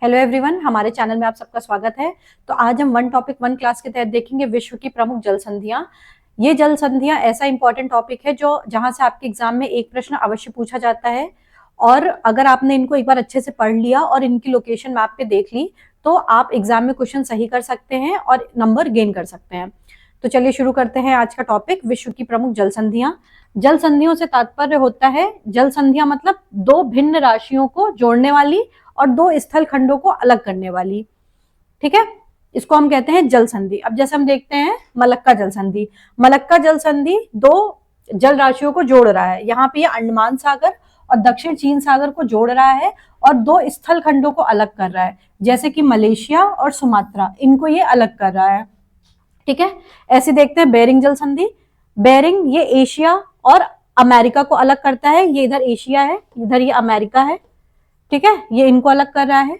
Hello everyone, हमारे channel में आप सबका स्वागत है। तो आज हम वन टॉपिक वन क्लास के तहत देखेंगे विश्व की प्रमुख जल संधियां। ये जल संधियां ऐसा इंपॉर्टेंट टॉपिक है जो जहां से आपके एग्जाम में एक प्रश्न अवश्य पूछा जाता है, और अगर आपने इनको एक बार अच्छे से पढ़ लिया और इनकी लोकेशन मैप पे देख ली तो आप एग्जाम में क्वेश्चन सही कर सकते हैं और नंबर गेन कर सकते हैं। तो चलिए शुरू करते हैं आज का टॉपिक, विश्व की प्रमुख जल संधियां। जल संधियों से तात्पर्य होता है, जल संधियां मतलब दो भिन्न राशियों को जोड़ने वाली और दो स्थल खंडों को अलग करने वाली। ठीक है, इसको हम कहते हैं जल संधि। अब जैसे हम देखते हैं मलक्का जल संधि। मलक्का जल संधि दो जल राशियों को जोड़ रहा है। यहाँ पे ये अंडमान सागर और दक्षिण चीन सागर को जोड़ रहा है और दो स्थल खंडों को अलग कर रहा है, जैसे कि मलेशिया और सुमात्रा, इनको ये अलग कर रहा है। ठीक है, ऐसे देखते हैं बेरिंग जल संधि। बेरिंग ये एशिया और अमेरिका को अलग करता है। ये इधर एशिया है, इधर ये अमेरिका है। ठीक है, ये इनको अलग कर रहा है।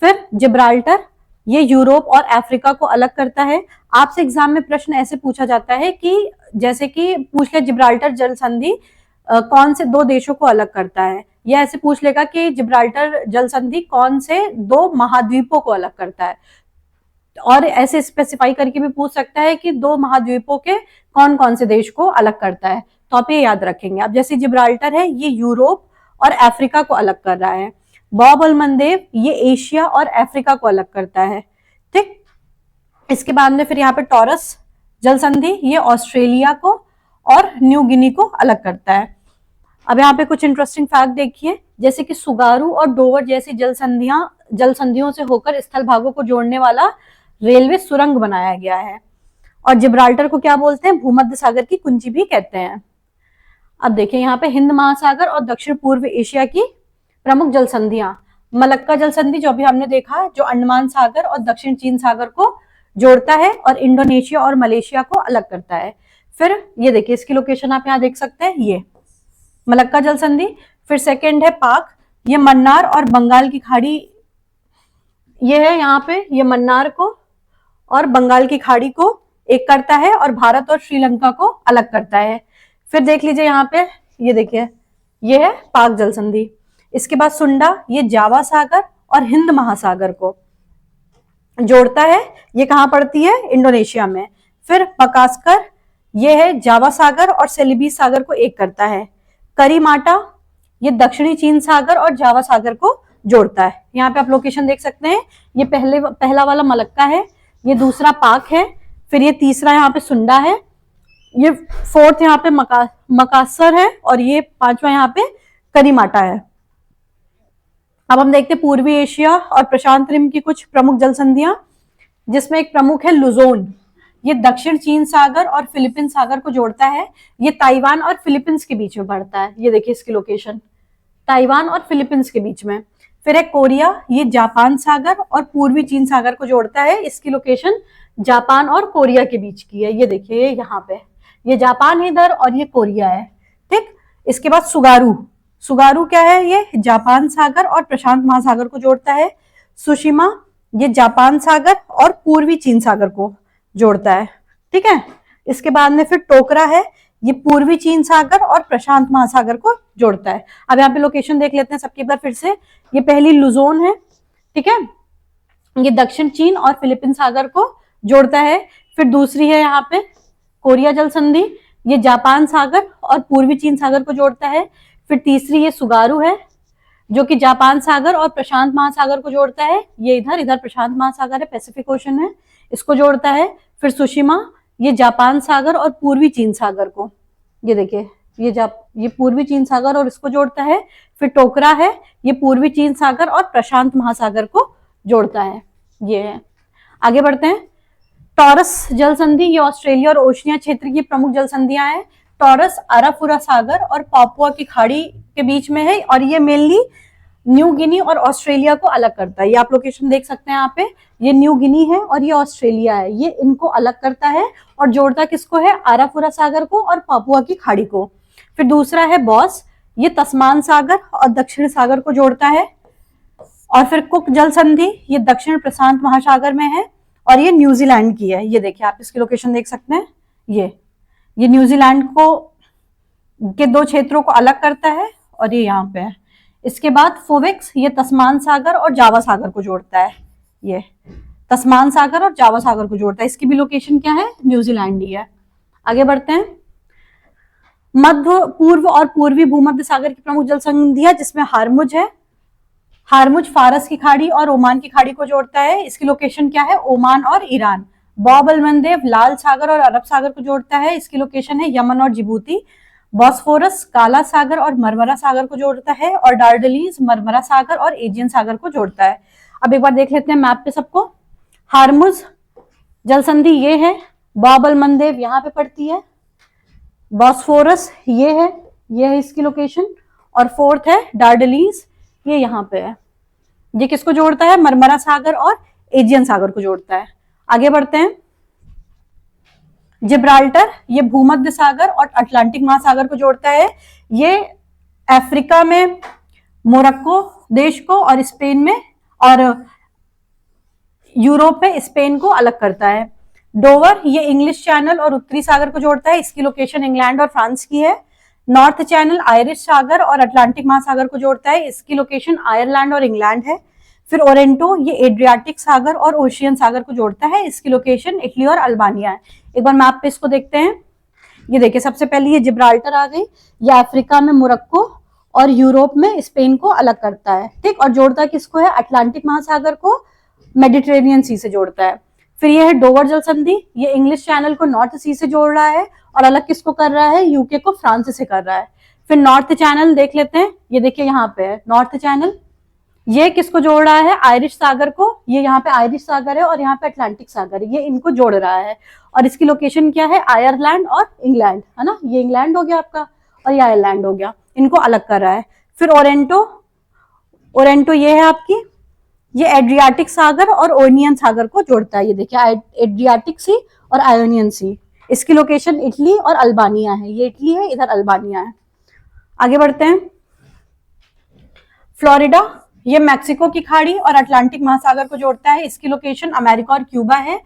फिर जिब्राल्टर, ये यूरोप और अफ्रीका को अलग करता है। आपसे एग्जाम में प्रश्न ऐसे पूछा जाता है कि जैसे कि पूछ ले जिब्राल्टर जल संधि कौन से दो देशों को अलग करता है, या ऐसे पूछ लेगा कि जिब्राल्टर जल संधि कौन से दो महाद्वीपों को अलग करता है, और ऐसे स्पेसिफाई करके भी पूछ सकता है कि दो महाद्वीपों के कौन कौन से देश को अलग करता है। तो आप ये याद रखेंगे। अब जैसे जिब्राल्टर है, ये यूरोप और अफ्रीका को अलग कर रहा है। बॉब अलमंदेव ये एशिया और अफ्रीका को अलग करता है। ठीक, इसके बाद में फिर यहाँ पे टॉरस जल संधि, ये ऑस्ट्रेलिया को और न्यू गिनी को अलग करता है। अब यहाँ पे कुछ इंटरेस्टिंग फैक्ट देखिए, जैसे कि सुगारू और डोवर जैसी जल संधियों से होकर स्थल भागों को जोड़ने वाला रेलवे सुरंग बनाया गया है। और जिब्राल्टर को क्या बोलते हैं? भूमध्य सागर की कुंजी भी कहते हैं। अब देखिए यहाँ पे हिंद महासागर और दक्षिण पूर्व एशिया की प्रमुख जल संधियां। मलक्का जल संधि जो अभी हमने देखा, जो अंडमान सागर और दक्षिण चीन सागर को जोड़ता है और इंडोनेशिया और मलेशिया को अलग करता है। फिर ये देखिए, इसकी लोकेशन आप यहाँ देख सकते हैं, ये मलक्का जल संधि। फिर सेकंड है पाक, ये मन्नार और बंगाल की खाड़ी, ये है यहाँ पे, ये मन्नार को और बंगाल की खाड़ी को एक करता है और भारत और श्रीलंका को अलग करता है। फिर देख लीजिए यहाँ पे, ये देखिए, ये है पाक जल संधि। इसके बाद सुंडा, ये जावा सागर और हिंद महासागर को जोड़ता है। ये कहाँ पड़ती है? इंडोनेशिया में। फिर पकास्कर, ये है जावा सागर और सेलिबीस सागर को एक करता है। करीमाटा, ये दक्षिणी चीन सागर और जावा सागर को जोड़ता है। यहाँ पे आप लोकेशन देख सकते हैं, ये पहला वाला मलक्का है, ये दूसरा पाक है, फिर ये तीसरा यहाँ पे सुंडा है, ये फोर्थ यहाँ पे मकासर है, और ये पांचवा यहाँ पे करीमाटा है। अब हम देखते हैं पूर्वी एशिया और प्रशांत रिम की कुछ प्रमुख जल संधियां, जिसमें एक प्रमुख है लुजोन। ये दक्षिण चीन सागर और फिलीपींस सागर को जोड़ता है। ये ताइवान और फिलीपींस के बीच में पड़ता है। ये देखिए इसकी लोकेशन, ताइवान और फिलीपींस के बीच में। फिर है कोरिया, ये जापान सागर और पूर्वी चीन सागर को जोड़ता है। इसकी लोकेशन जापान और कोरिया के बीच की है। ये देखिए, ये यहाँ पे, ये जापान इधर और ये कोरिया है। ठीक, इसके बाद सुगारू। सुगारू क्या है? ये जापान सागर और प्रशांत महासागर को जोड़ता है। सुशिमा, ये जापान सागर और पूर्वी चीन सागर को जोड़ता है। ठीक है, इसके बाद में फिर टोकरा है, ये पूर्वी चीन सागर और प्रशांत महासागर को जोड़ता है। अब यहाँ पे लोकेशन देख लेते हैं सबकी बार फिर से। ये पहली लुजोन है, ठीक है, ये दक्षिण चीन और फिलीपींस सागर को जोड़ता है। फिर दूसरी है यहाँ पे कोरिया जल संधि, ये जापान सागर और पूर्वी चीन सागर को जोड़ता है। फिर तीसरी ये सुगारू है, जो कि जापान सागर और प्रशांत महासागर को जोड़ता है। ये इधर प्रशांत महासागर है, पैसिफिक ओशन है, इसको जोड़ता है। फिर सुशिमा, ये जापान सागर और पूर्वी चीन सागर को, ये देखिए, ये पूर्वी चीन सागर और इसको जोड़ता है। फिर टोकरा है, ये पूर्वी चीन सागर और प्रशांत महासागर को जोड़ता है। ये है, आगे बढ़ते हैं। टॉरस जल संधि, ये ऑस्ट्रेलिया और ओशिनिया क्षेत्र की प्रमुख जल संधियां हैं। टॉरस अराफुरा सागर और पापुआ की खाड़ी के बीच में है, और ये मेनली न्यू गिनी और ऑस्ट्रेलिया को अलग करता है। ये आप लोकेशन देख सकते हैं यहाँ पे, ये न्यू गिनी है और ये ऑस्ट्रेलिया है। ये इनको अलग करता है और जोड़ता किसको है? अराफुरा सागर को और पापुआ की खाड़ी को। फिर दूसरा है बॉस, ये तस्मान सागर और दक्षिण सागर को जोड़ता है। और फिर कुक जल संधि, ये दक्षिण प्रशांत महासागर में है और ये न्यूजीलैंड की है। ये देखिए, आप इसकी लोकेशन देख सकते हैं, ये न्यूजीलैंड को के दो क्षेत्रों को अलग करता है, और ये यहाँ पे है। इसके बाद फोविक्स, ये तस्मान सागर और जावा सागर को जोड़ता है। ये तस्मान सागर और जावा सागर को जोड़ता है। इसकी भी लोकेशन क्या है, न्यूजीलैंड ही है। आगे बढ़ते हैं। मध्य पूर्व और पूर्वी भूमध्य सागर की प्रमुख जल संधियां, जिसमें हारमुज है। हारमुज फारस की खाड़ी और ओमान की खाड़ी को जोड़ता है। इसकी लोकेशन क्या है, ओमान और ईरान। बॉब अलमंदेव लाल सागर और अरब सागर को जोड़ता है। इसकी लोकेशन है यमन और जिबूती। बॉस्फोरस काला सागर और मरमरा सागर को जोड़ता है। और डार्डलीज मरमरा सागर और एजियन सागर को जोड़ता है। अब एक बार देख लेते हैं मैप पे सबको। हारमुज जल संधि ये है, बॉब अलमंदेव यहाँ पे पड़ती है, बॉस्फोरस ये है इसकी लोकेशन, और फोर्थ है डार्डलीज, ये यहाँ पे है। ये किसको जोड़ता है, मरमरा सागर और एजियन सागर को जोड़ता है। आगे बढ़ते हैं। जिब्राल्टर ये भूमध्य सागर और अटलांटिक महासागर को जोड़ता है। ये अफ्रीका में मोरक्को देश को और स्पेन में और यूरोप में स्पेन को अलग करता है। डोवर ये इंग्लिश चैनल और उत्तरी सागर को जोड़ता है। इसकी लोकेशन इंग्लैंड और फ्रांस की है। नॉर्थ चैनल आयरिश सागर और अटलांटिक महासागर को जोड़ता है। इसकी लोकेशन आयरलैंड और इंग्लैंड है। फिर ओरेंटो ये एड्रियाटिक सागर और ओशियन सागर को जोड़ता है। इसकी लोकेशन इटली और अल्बानिया है। एक बार मैप पे इसको देखते हैं। ये देखिए, सबसे पहले ये जिब्राल्टर आ गई, ये अफ्रीका में मोरक्को और यूरोप में स्पेन को अलग करता है, ठीक। और जोड़ता किसको है, अटलांटिक महासागर को मेडिटेरेनियन सी से जोड़ता है। फिर ये है डोवर जल संधि, ये इंग्लिश चैनल को नॉर्थ सी से जोड़ रहा है और अलग किसको कर रहा है, यूके को फ्रांस से कर रहा है। फिर नॉर्थ चैनल देख लेते हैं, ये देखिए यहाँ पे है नॉर्थ चैनल, ये किसको जोड़ रहा है, आयरिश सागर को। ये यहाँ पे आयरिश सागर है और यहाँ पे अटलांटिक सागर है, ये इनको जोड़ रहा है। और इसकी लोकेशन क्या है, आयरलैंड और इंग्लैंड, है ना। ये इंग्लैंड हो गया आपका और ये आयरलैंड हो गया, इनको अलग कर रहा है। फिर ओरेंटो ये है आपकी, ये एड्रियाटिक सागर और ओनियन सागर को जोड़ता है। ये देखिए एड्रियाटिक सी और आयोनियन सी। इसकी लोकेशन इटली और अल्बानिया है, ये इटली है, इधर अल्बानिया है। आगे बढ़ते हैं। फ्लोरिडा ये मैक्सिको की खाड़ी और अटलांटिक महासागर को जोड़ता है। इसकी लोकेशन अमेरिका और क्यूबा है।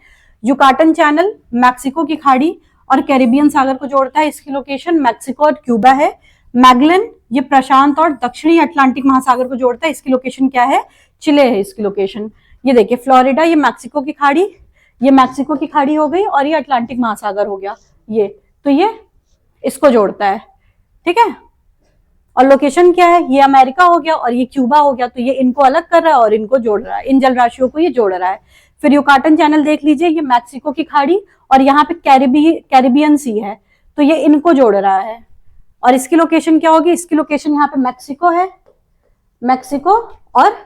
युकाटन चैनल मैक्सिको की खाड़ी और कैरिबियन सागर को जोड़ता है। इसकी लोकेशन मैक्सिको और क्यूबा है। मैगलन ये प्रशांत और दक्षिणी अटलांटिक महासागर को जोड़ता है। इसकी लोकेशन क्या है, चिले है इसकी लोकेशन। ये देखिए फ्लोरिडा ये मैक्सिको की खाड़ी, ये मैक्सिको की खाड़ी हो गई और ये अटलांटिक महासागर हो गया, ये तो ये इसको जोड़ता है, ठीक है। और लोकेशन क्या है, ये अमेरिका हो गया और ये क्यूबा हो गया, तो ये इनको अलग कर रहा है और इनको जोड़ रहा है, इन जल राशियों को ये जोड़ रहा है। फिर युकाटन चैनल देख लीजिए, ये मैक्सिको की खाड़ी और यहाँ पे कैरिबियन सी है, तो ये इनको जोड़ रहा है। और इसकी लोकेशन क्या होगी, इसकी लोकेशन यहाँ पे मैक्सिको है, मैक्सिको और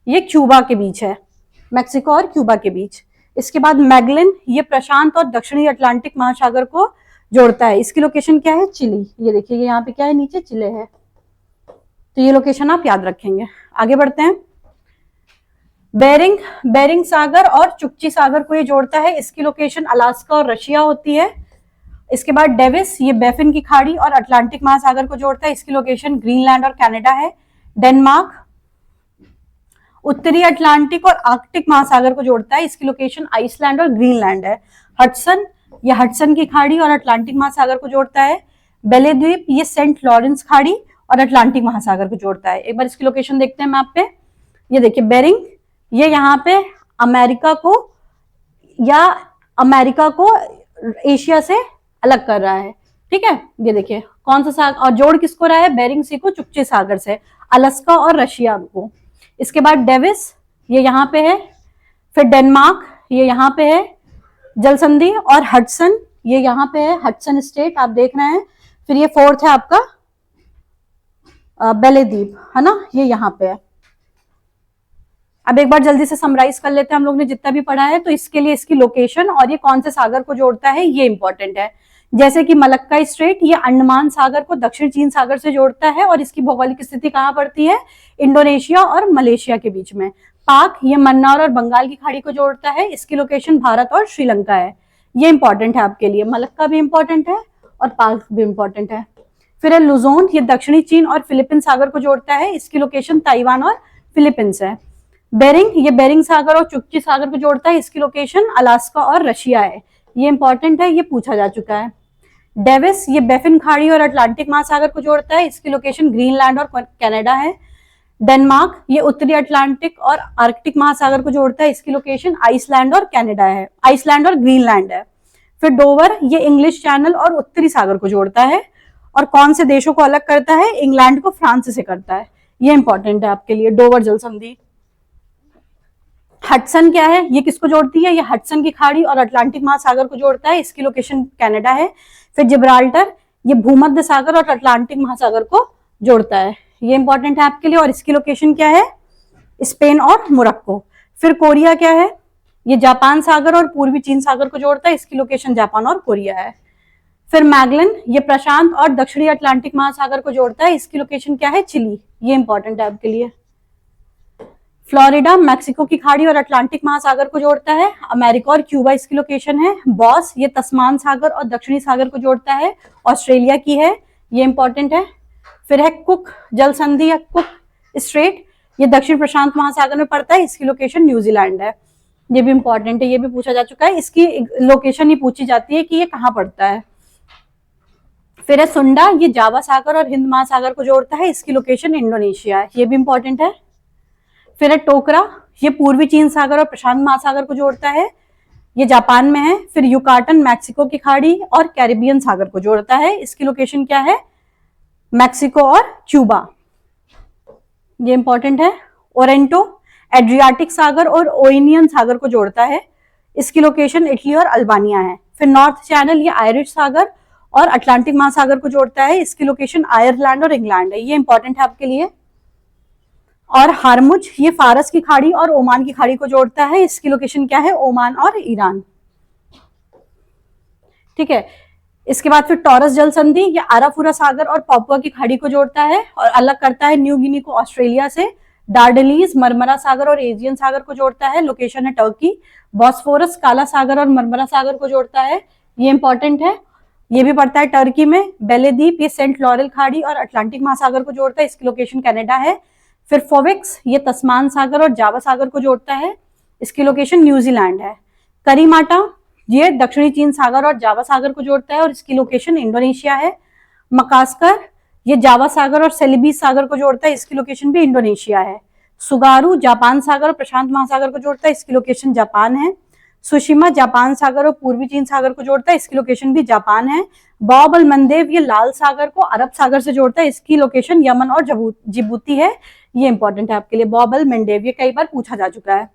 ये क्यूबा के बीच है, मैक्सिको और क्यूबा के बीच। इसके बाद मैगलन ये प्रशांत और दक्षिणी अटलांटिक महासागर को जोड़ता है। इसकी लोकेशन क्या है, चिली। ये देखिए ये यहाँ पे क्या है, नीचे चिले है, तो ये लोकेशन आप याद रखेंगे। आगे बढ़ते हैं। बेरिंग सागर और चुक्ची सागर को ये जोड़ता है। इसकी लोकेशन अलास्का और रशिया होती है। इसके बाद डेविस ये बैफिन की खाड़ी और अटलांटिक महासागर को जोड़ता है। इसकी लोकेशन ग्रीनलैंड और कनाडा है। डेनमार्क उत्तरी अटलांटिक और आर्कटिक महासागर को जोड़ता है। इसकी लोकेशन आइसलैंड और ग्रीनलैंड है। हडसन ये हडसन की खाड़ी और अटलांटिक महासागर को जोड़ता है। बेले द्वीप ये सेंट लॉरेंस खाड़ी और अटलांटिक महासागर को जोड़ता है। एक बार इसकी लोकेशन देखते हैं मैप पे। ये देखिए बेरिंग ये यहाँ पे अमेरिका को एशिया से अलग कर रहा है, ठीक है। ये देखिए कौन सा सागर, और जोड़ किसको रहा है, बेरिंग सी को चुक्ची सागर से, अलास्का और रशिया को। इसके बाद डेविस ये यहाँ पे है। फिर डेनमार्क ये यहाँ पे है जल संधि, और हडसन ये यहाँ पे है, हडसन स्टेट आप देख रहे हैं। फिर ये फोर्थ है आपका बेले द्वीप, है ना, ये यहाँ पे है। अब एक बार जल्दी से समराइज कर लेते हैं हम लोग ने जितना भी पढ़ा है। तो इसके लिए इसकी लोकेशन और ये कौन से सागर को जोड़ता है ये इंपॉर्टेंट है। जैसे कि मलक्का स्ट्रेट ये अंडमान सागर को दक्षिण चीन सागर से जोड़ता है और इसकी भौगोलिक स्थिति कहाँ पड़ती है, इंडोनेशिया और मलेशिया के बीच में। पाक ये मन्नार और बंगाल की खाड़ी को जोड़ता है। इसकी लोकेशन भारत और श्रीलंका है, ये इंपॉर्टेंट है आपके लिए। मलक्का भी इंपॉर्टेंट है और पाक भी इंपॉर्टेंट है। फिर है लुजोन ये दक्षिणी चीन और फिलीपींस सागर को जोड़ता है। इसकी लोकेशन ताइवान और फिलीपींस है। बेरिंग ये बेरिंग सागर और चुक्ची सागर को जोड़ता है। इसकी लोकेशन अलास्का और रशिया है, ये इंपॉर्टेंट है, ये पूछा जा चुका है। डेविस ये बैफिन खाड़ी और अटलांटिक महासागर को जोड़ता है। इसकी लोकेशन ग्रीनलैंड और कनाडा है। डेनमार्क ये उत्तरी अटलांटिक और आर्कटिक महासागर को जोड़ता है, इसकी लोकेशन आइसलैंड और कनाडा है, आइसलैंड और ग्रीनलैंड है। फिर डोवर ये इंग्लिश चैनल और उत्तरी सागर को जोड़ता है, और कौन से देशों को अलग करता है, इंग्लैंड को फ्रांस से करता है। ये इंपॉर्टेंट है आपके लिए, डोवर जल संधि। हडसन क्या है, ये किसको जोड़ती है, ये हडसन की खाड़ी और अटलांटिक महासागर को जोड़ता है, इसकी लोकेशन कनाडा है। फिर जिब्राल्टर ये भूमध्य सागर और अटलांटिक महासागर को जोड़ता है, ये इंपॉर्टेंट है आपके लिए, और इसकी लोकेशन क्या है, स्पेन और मोरक्को। फिर कोरिया क्या है, ये जापान सागर और पूर्वी चीन सागर को जोड़ता है, इसकी लोकेशन जापान और कोरिया है। फिर मैगलन ये प्रशांत और दक्षिणी अटलांटिक महासागर को जोड़ता है, इसकी लोकेशन क्या है, चिली, ये इंपॉर्टेंट है आपके लिए। फ्लोरिडा मैक्सिको की खाड़ी और अटलांटिक महासागर को जोड़ता है, अमेरिका और क्यूबा इसकी लोकेशन है। बॉस ये तस्मान सागर और दक्षिणी सागर को जोड़ता है, ऑस्ट्रेलिया की है, ये इंपॉर्टेंट है। फिर है कुक जल संधि या कुक स्ट्रेट, ये दक्षिण प्रशांत महासागर में पड़ता है, इसकी लोकेशन न्यूजीलैंड है, ये भी इंपॉर्टेंट है, ये भी पूछा जा चुका है, इसकी लोकेशन ही पूछी जाती है कि ये कहाँ पड़ता है। फिर है सुंडा ये जावा सागर और हिंद महासागर को जोड़ता है, इसकी लोकेशन इंडोनेशिया है, ये भी इंपॉर्टेंट है। फिर है टोकरा ये पूर्वी चीन सागर और प्रशांत महासागर को जोड़ता है, ये जापान में है। फिर युकाटन मैक्सिको की खाड़ी और कैरिबियन सागर को जोड़ता है, इसकी लोकेशन क्या है, मैक्सिको और क्यूबा, ये इंपॉर्टेंट है। ओरेंटो एड्रियाटिक सागर और ओइनियन सागर को जोड़ता है, इसकी लोकेशन इटली और अल्बानिया है। फिर नॉर्थ चैनल ये आयरिश सागर और अटलांटिक महासागर को जोड़ता है, इसकी लोकेशन आयरलैंड और इंग्लैंड है, ये इंपॉर्टेंट है आपके लिए। और हारमुज ये फारस की खाड़ी और ओमान की खाड़ी को जोड़ता है, इसकी लोकेशन क्या है, ओमान और ईरान, ठीक है। इसके बाद फिर टॉरस जल संधि ये आराफुरा सागर और पापुआ की खाड़ी को जोड़ता है और अलग करता है न्यू गिनी को ऑस्ट्रेलिया से। डार्डेलीज मरमरा सागर और एजियन सागर को जोड़ता है, लोकेशन है टर्की। बॉस्फोरस काला सागर और मरमरा सागर को जोड़ता है, ये इंपॉर्टेंट है, ये भी पड़ता है टर्की में। बेलेदीप ये सेंट लॉरेल खाड़ी और अटलांटिक महासागर को जोड़ता है, इसकी लोकेशन कनाडा है। फिर फोविक्स ये तस्मान सागर और जावा सागर को जोड़ता है, इसकी लोकेशन न्यूजीलैंड है। करीमाटा ये दक्षिणी चीन सागर और जावा सागर को जोड़ता है और इसकी लोकेशन इंडोनेशिया है। मकास्कर ये जावा सागर और सेलिबीस सागर को जोड़ता है, इसकी लोकेशन भी इंडोनेशिया है। सुगारू जापान सागर और प्रशांत महासागर को जोड़ता है, इसकी लोकेशन जापान है। सुशिमा जापान सागर और पूर्वी चीन सागर को जोड़ता है, इसकी लोकेशन भी जापान है। बॉब अल मंदेव ये लाल सागर को अरब सागर से जोड़ता है, इसकी लोकेशन यमन और जिबूती है, ये इंपॉर्टेंट है आपके लिए। बॉब अल मंदेव ये कई बार पूछा जा चुका है,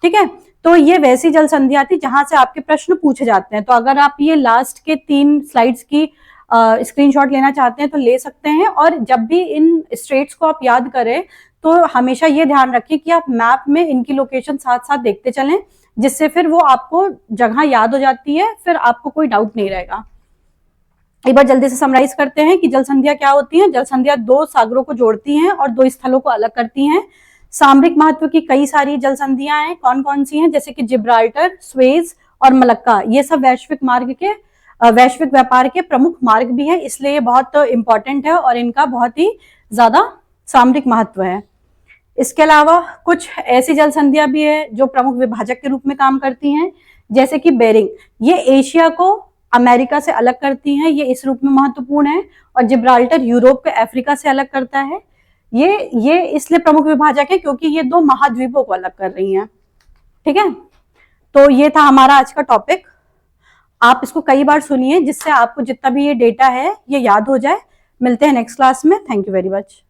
ठीक है। तो ये वैसी जल संधि आती जहां से आपके प्रश्न पूछे जाते हैं। तो अगर आप ये लास्ट के 3 स्लाइड्स की स्क्रीनशॉट लेना चाहते हैं तो ले सकते हैं, और जब भी इन स्ट्रेट्स को आप याद करें तो हमेशा ये ध्यान रखें कि आप मैप में इनकी लोकेशन साथ साथ देखते चलें, जिससे फिर वो आपको जगह याद हो जाती है, फिर आपको कोई डाउट नहीं रहेगा। एक बार जल्दी से समराइज करते हैं कि जल संधियां क्या होती हैं। जल संधियां 2 सागरों को जोड़ती हैं और 2 स्थलों को अलग करती हैं। सामरिक महत्व की कई सारी जल संधियां हैं, कौन कौन सी हैं, जैसे कि जिब्राल्टर, स्वेज और मलक्का, ये सब वैश्विक व्यापार के प्रमुख मार्ग भी है, इसलिए ये बहुत इंपॉर्टेंट है और इनका बहुत ही ज्यादा सामरिक महत्व है। इसके अलावा कुछ ऐसी जल संधियां भी है जो प्रमुख विभाजक के रूप में काम करती हैं, जैसे कि बेरिंग ये एशिया को अमेरिका से अलग करती हैं, ये इस रूप में महत्वपूर्ण है। और जिब्राल्टर यूरोप को अफ्रीका से अलग करता है, ये इसलिए प्रमुख विभाजक है क्योंकि ये 2 महाद्वीपों को अलग कर रही हैं, ठीक है। तो ये था हमारा आज का टॉपिक, आप इसको कई बार सुनिए जिससे आपको जितना भी ये डेटा है ये याद हो जाए। मिलते हैं नेक्स्ट क्लास में, थैंक यू वेरी मच।